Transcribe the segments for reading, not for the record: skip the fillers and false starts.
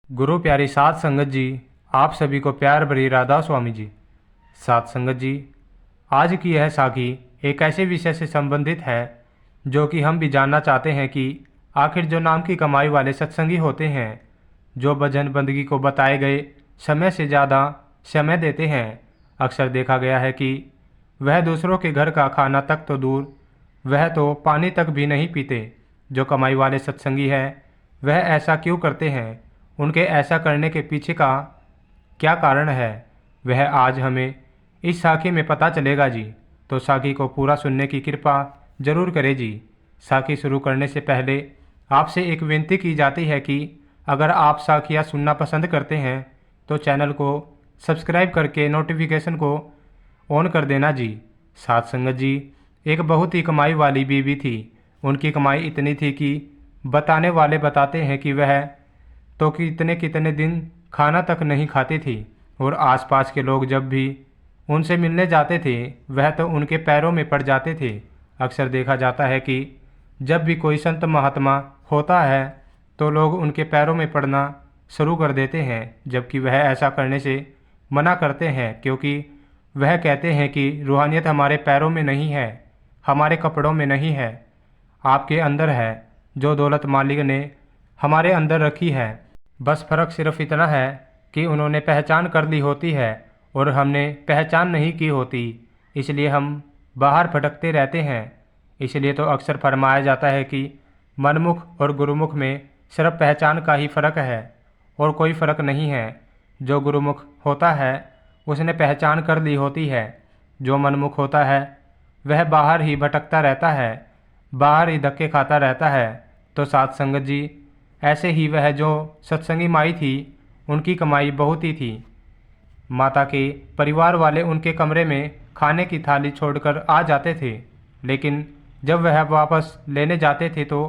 गुरु प्यारी साध संगत जी, आप सभी को प्यार भरी राधा स्वामी जी। साध संगत जी, आज की यह साखी एक ऐसे विषय से संबंधित है जो कि हम भी जानना चाहते हैं कि आखिर जो नाम की कमाई वाले सत्संगी होते हैं, जो भजन बंदगी को बताए गए समय से ज़्यादा समय देते हैं, अक्सर देखा गया है कि वह दूसरों के घर का खाना तक तो दूर, वह तो पानी तक भी नहीं पीते। जो कमाई वाले सत्संगी हैं, वह ऐसा क्यों करते हैं? उनके ऐसा करने के पीछे का क्या कारण है, वह आज हमें इस साखी में पता चलेगा जी। तो साखी को पूरा सुनने की कृपा जरूर करें जी। साखी शुरू करने से पहले आपसे एक विनती की जाती है कि अगर आप साखियाँ सुनना पसंद करते हैं तो चैनल को सब्सक्राइब करके नोटिफिकेशन को ऑन कर देना जी। साध संगत जी, एक बहुत ही कमाई वाली बीवी थी। उनकी कमाई इतनी थी कि बताने वाले बताते हैं कि वह तो कितने कितने दिन खाना तक नहीं खाती थी, और आसपास के लोग जब भी उनसे मिलने जाते थे वह तो उनके पैरों में पड़ जाते थे। अक्सर देखा जाता है कि जब भी कोई संत महात्मा होता है तो लोग उनके पैरों में पड़ना शुरू कर देते हैं, जबकि वह ऐसा करने से मना करते हैं, क्योंकि वह कहते हैं कि रूहानियत हमारे पैरों में नहीं है, हमारे कपड़ों में नहीं है, आपके अंदर है। जो दौलत मालिक ने हमारे अंदर रखी है, बस फर्क सिर्फ इतना है कि उन्होंने पहचान कर ली होती है और हमने पहचान नहीं की होती, इसलिए हम बाहर भटकते रहते हैं। इसलिए तो अक्सर फरमाया जाता है कि मनमुख और गुरुमुख में सिर्फ पहचान का ही फर्क है और कोई फर्क नहीं है। जो गुरुमुख होता है उसने पहचान कर ली होती है, जो मनमुख होता है वह बाहर ही भटकता रहता है, बाहर ही धक्के खाता रहता है। तो साध संगत जी, ऐसे ही वह जो सत्संगी माई थी, उनकी कमाई बहुत ही थी। माता के परिवार वाले उनके कमरे में खाने की थाली छोड़कर आ जाते थे, लेकिन जब वह वापस लेने जाते थे तो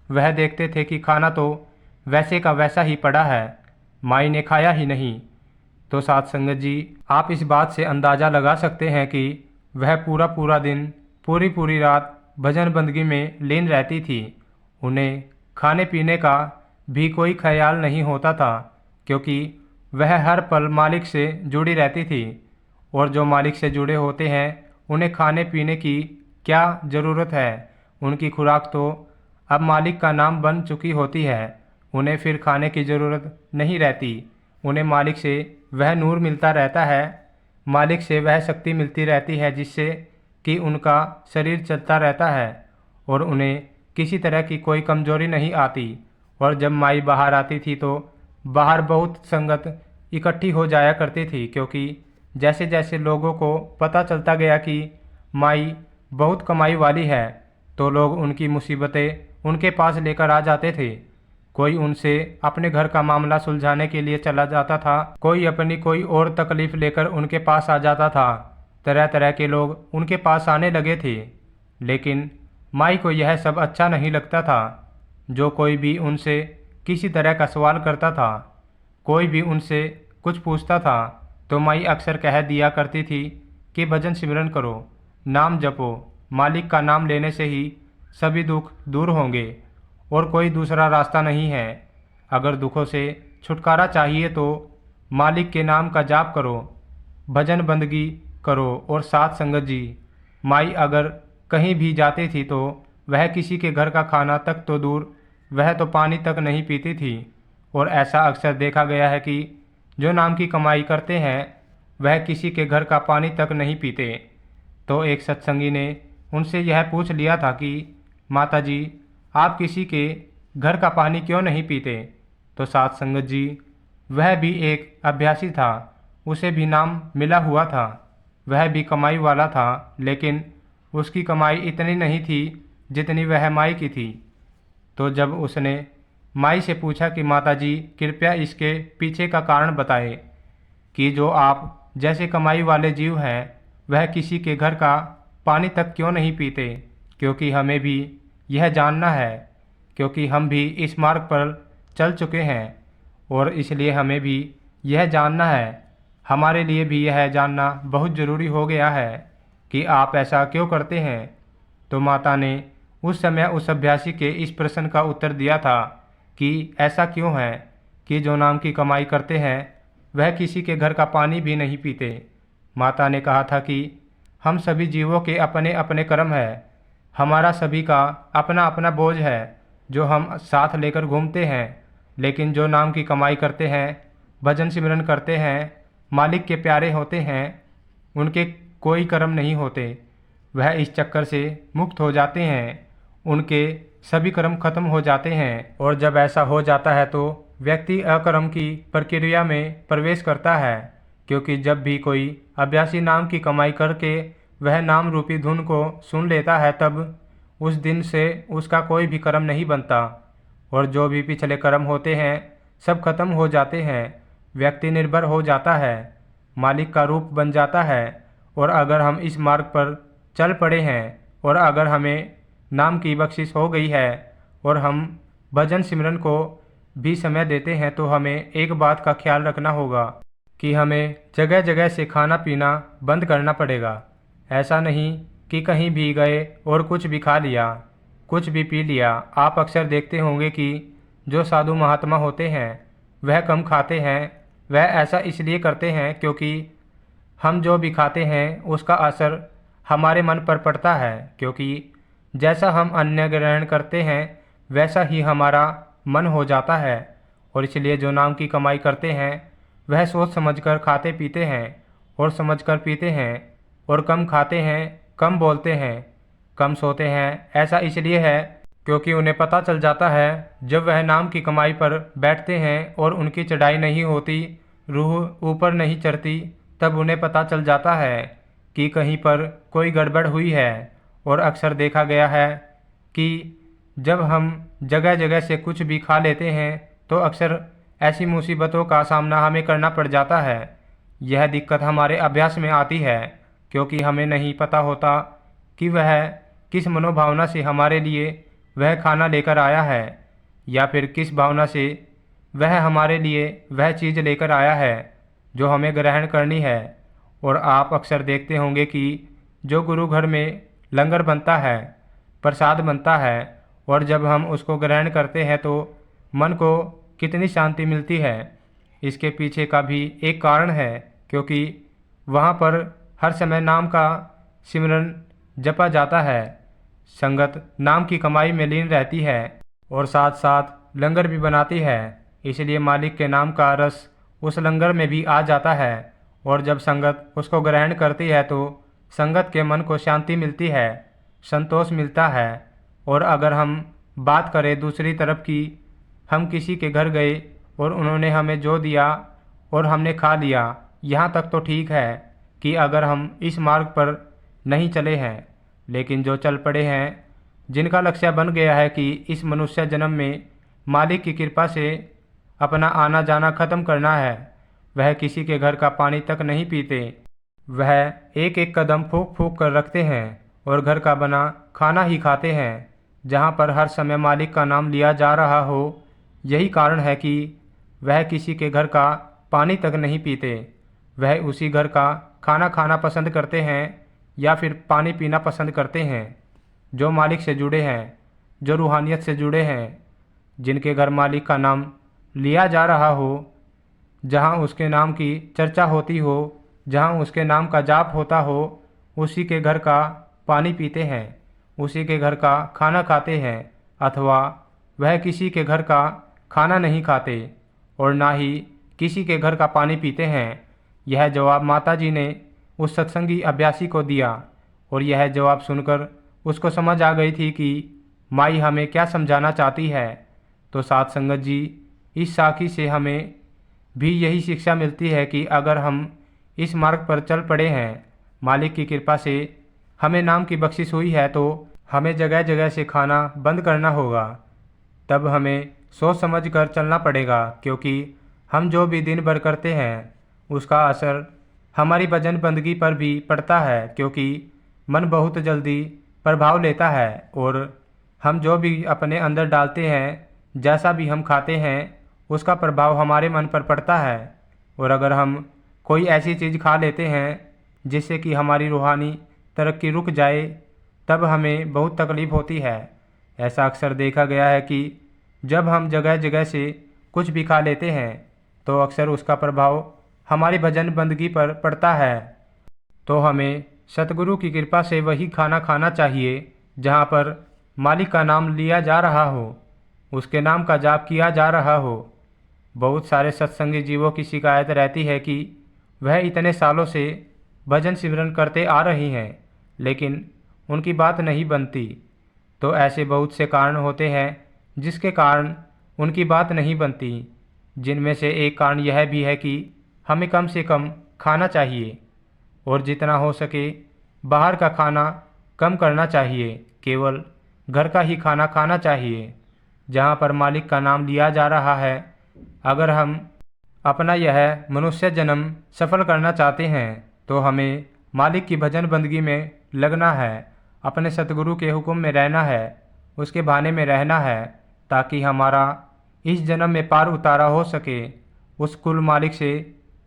वह देखते थे कि खाना तो वैसे का वैसा ही पड़ा है, माई ने खाया ही नहीं। तो साध संगत जी, आप इस बात से अंदाज़ा लगा सकते हैं कि वह पूरा पूरा दिन, पूरी पूरी रात भजन बंदगी में लीन रहती थी। उन्हें खाने पीने का भी कोई ख्याल नहीं होता था, क्योंकि वह हर पल मालिक से जुड़ी रहती थी, और जो मालिक से जुड़े होते हैं उन्हें खाने पीने की क्या ज़रूरत है। उनकी खुराक तो अब मालिक का नाम बन चुकी होती है, उन्हें फिर खाने की ज़रूरत नहीं रहती। उन्हें मालिक से वह नूर मिलता रहता है, मालिक से वह शक्ति मिलती रहती है जिससे कि उनका शरीर चलता रहता है और उन्हें किसी तरह की कोई कमजोरी नहीं आती। और जब माई बाहर आती थी तो बाहर बहुत संगत इकट्ठी हो जाया करती थी, क्योंकि जैसे जैसे लोगों को पता चलता गया कि माई बहुत कमाई वाली है तो लोग उनकी मुसीबतें उनके पास लेकर आ जाते थे। कोई उनसे अपने घर का मामला सुलझाने के लिए चला जाता था, कोई अपनी कोई और तकलीफ लेकर उनके पास आ जाता था। तरह तरह के लोग उनके पास आने लगे थे, लेकिन माई को यह सब अच्छा नहीं लगता था। जो कोई भी उनसे किसी तरह का सवाल करता था, कोई भी उनसे कुछ पूछता था, तो माई अक्सर कह दिया करती थी कि भजन सिमरन करो, नाम जपो, मालिक का नाम लेने से ही सभी दुख दूर होंगे और कोई दूसरा रास्ता नहीं है। अगर दुखों से छुटकारा चाहिए तो मालिक के नाम का जाप करो, भजन बंदगी करो। और साथ संगत जी, माई अगर कहीं भी जाती थी तो वह किसी के घर का खाना तक तो दूर, वह तो पानी तक नहीं पीती थी। और ऐसा अक्सर देखा गया है कि जो नाम की कमाई करते हैं वह किसी के घर का पानी तक नहीं पीते। तो एक सत्संगी ने उनसे यह पूछ लिया था कि माता जी, आप किसी के घर का पानी क्यों नहीं पीते? तो साध संगत जी, वह भी एक अभ्यासी था, उसे भी नाम मिला हुआ था, वह भी कमाई वाला था, लेकिन उसकी कमाई इतनी नहीं थी जितनी वह माई की थी। तो जब उसने माई से पूछा कि माता जी, कृपया इसके पीछे का कारण बताएं कि जो आप जैसे कमाई वाले जीव हैं वह किसी के घर का पानी तक क्यों नहीं पीते, क्योंकि हमें भी यह जानना है, क्योंकि हम भी इस मार्ग पर चल चुके हैं और इसलिए हमें भी यह जानना है। हमारे लिए भी यह जानना बहुत ज़रूरी हो गया है कि आप ऐसा क्यों करते हैं। तो माता ने उस समय उस अभ्यासी के इस प्रश्न का उत्तर दिया था कि ऐसा क्यों है, कि जो नाम की कमाई करते हैं वह किसी के घर का पानी भी नहीं पीते। माता ने कहा था कि हम सभी जीवों के अपने अपने कर्म है, हमारा सभी का अपना अपना बोझ है जो हम साथ लेकर घूमते हैं। लेकिन जो नाम की कमाई करते हैं, भजन सिमरन करते हैं, मालिक के प्यारे होते हैं, उनके कोई कर्म नहीं होते। वह इस चक्कर से मुक्त हो जाते हैं, उनके सभी कर्म खत्म हो जाते हैं। और जब ऐसा हो जाता है तो व्यक्ति अकर्म की प्रक्रिया में प्रवेश करता है, क्योंकि जब भी कोई अभ्यासी नाम की कमाई करके वह नाम रूपी धुन को सुन लेता है, तब उस दिन से उसका कोई भी कर्म नहीं बनता और जो भी पिछले कर्म होते हैं सब खत्म हो जाते हैं। व्यक्ति निर्भर हो जाता है, मालिक का रूप बन जाता है। और अगर हम इस मार्ग पर चल पड़े हैं और अगर हमें नाम की बख्शिश हो गई है और हम भजन सिमरन को भी समय देते हैं, तो हमें एक बात का ख्याल रखना होगा कि हमें जगह जगह से खाना पीना बंद करना पड़ेगा। ऐसा नहीं कि कहीं भी गए और कुछ भी खा लिया, कुछ भी पी लिया। आप अक्सर देखते होंगे कि जो साधु महात्मा होते हैं वह कम खाते हैं। वह ऐसा इसलिए करते हैं क्योंकि हम जो भी खाते हैं उसका असर हमारे मन पर पड़ता है, क्योंकि जैसा हम अन्न ग्रहण करते हैं वैसा ही हमारा मन हो जाता है। और इसलिए जो नाम की कमाई करते हैं वह सोच समझकर खाते पीते हैं और समझकर पीते हैं और कम खाते हैं, कम बोलते हैं, कम सोते हैं। ऐसा इसलिए है क्योंकि उन्हें पता चल जाता है जब वह नाम की कमाई पर बैठते हैं और उनकी चढ़ाई नहीं होती, रूह ऊपर नहीं चढ़ती, तब उन्हें पता चल जाता है कि कहीं पर कोई गड़बड़ हुई है। और अक्सर देखा गया है कि जब हम जगह जगह से कुछ भी खा लेते हैं तो अक्सर ऐसी मुसीबतों का सामना हमें करना पड़ जाता है। यह दिक्कत हमारे अभ्यास में आती है क्योंकि हमें नहीं पता होता कि वह किस मनोभावना से हमारे लिए वह खाना लेकर आया है या फिर किस भावना से वह हमारे लिए वह चीज़ लेकर आया है जो हमें ग्रहण करनी है। और आप अक्सर देखते होंगे कि जो गुरु घर में लंगर बनता है, प्रसाद बनता है, और जब हम उसको ग्रहण करते हैं तो मन को कितनी शांति मिलती है। इसके पीछे का भी एक कारण है क्योंकि वहाँ पर हर समय नाम का सिमरन जपा जाता है, संगत नाम की कमाई में लीन रहती है और साथ साथ लंगर भी बनाती है। इसलिए मालिक के नाम का रस उस लंगर में भी आ जाता है और जब संगत उसको ग्रहण करती है तो संगत के मन को शांति मिलती है, संतोष मिलता है। और अगर हम बात करें दूसरी तरफ की, हम किसी के घर गए और उन्होंने हमें जो दिया और हमने खा लिया, यहाँ तक तो ठीक है कि अगर हम इस मार्ग पर नहीं चले हैं। लेकिन जो चल पड़े हैं, जिनका लक्ष्य बन गया है कि इस मनुष्य जन्म में मालिक की कृपा से अपना आना जाना खत्म करना है, वह किसी के घर का पानी तक नहीं पीते। वह एक एक कदम फूंक फूंक कर रखते हैं और घर का बना खाना ही खाते हैं, जहाँ पर हर समय मालिक का नाम लिया जा रहा हो। यही कारण है कि वह किसी के घर का पानी तक नहीं पीते। वह उसी घर का खाना खाना पसंद करते हैं या फिर पानी पीना पसंद करते हैं जो मालिक से जुड़े हैं, जो रूहानियत से जुड़े हैं, जिनके घर मालिक का नाम लिया जा रहा हो, जहाँ उसके नाम की चर्चा होती हो, जहाँ उसके नाम का जाप होता हो, उसी के घर का पानी पीते हैं, उसी के घर का खाना खाते हैं। अथवा वह किसी के घर का खाना नहीं खाते और ना ही किसी के घर का पानी पीते हैं। यह जवाब माता जी ने उस सत्संगी अभ्यासी को दिया और यह जवाब सुनकर उसको समझ आ गई थी कि माई हमें क्या समझाना चाहती है। तो साथ संगत जी, इस साखी से हमें भी यही शिक्षा मिलती है कि अगर हम इस मार्ग पर चल पड़े हैं, मालिक की कृपा से हमें नाम की बख्शिश हुई है, तो हमें जगह जगह से खाना बंद करना होगा। तब हमें सोच समझ कर चलना पड़ेगा क्योंकि हम जो भी दिन भर करते हैं उसका असर हमारी भजन बंदगी पर भी पड़ता है, क्योंकि मन बहुत जल्दी प्रभाव लेता है और हम जो भी अपने अंदर डालते हैं, जैसा भी हम खाते हैं, उसका प्रभाव हमारे मन पर पड़ता है। और अगर हम कोई ऐसी चीज़ खा लेते हैं जिससे कि हमारी रूहानी तरक्की रुक जाए, तब हमें बहुत तकलीफ़ होती है। ऐसा अक्सर देखा गया है कि जब हम जगह जगह से कुछ भी खा लेते हैं तो अक्सर उसका प्रभाव हमारी भजन बंदगी पर पड़ता है। तो हमें सतगुरु की कृपा से वही खाना खाना चाहिए जहाँ पर मालिक का नाम लिया जा रहा हो, उसके नाम का जाप किया जा रहा हो। बहुत सारे सत्संगी जीवों की शिकायत रहती है कि वह इतने सालों से भजन सिमरन करते आ रही हैं लेकिन उनकी बात नहीं बनती। तो ऐसे बहुत से कारण होते हैं जिसके कारण उनकी बात नहीं बनती, जिनमें से एक कारण यह भी है कि हमें कम से कम खाना चाहिए और जितना हो सके बाहर का खाना कम करना चाहिए। केवल घर का ही खाना खाना चाहिए जहाँ पर मालिक का नाम लिया जा रहा है। अगर हम अपना यह मनुष्य जन्म सफल करना चाहते हैं तो हमें मालिक की भजन बंदगी में लगना है, अपने सतगुरु के हुक्म में रहना है, उसके बहाने में रहना है ताकि हमारा इस जन्म में पार उतारा हो सके, उस कुल मालिक से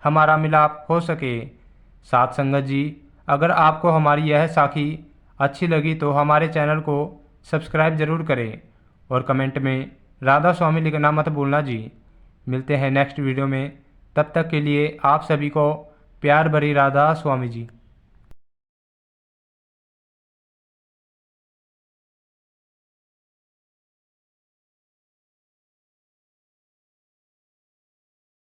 हमारा मिलाप हो सके। साथ संगत जी, अगर आपको हमारी यह साखी अच्छी लगी तो हमारे चैनल को सब्सक्राइब जरूर करें और कमेंट में राधा स्वामी लिखना मत भूलना जी। मिलते हैं नेक्स्ट वीडियो में, तब तक के लिए आप सभी को प्यार भरी राधा स्वामी जी।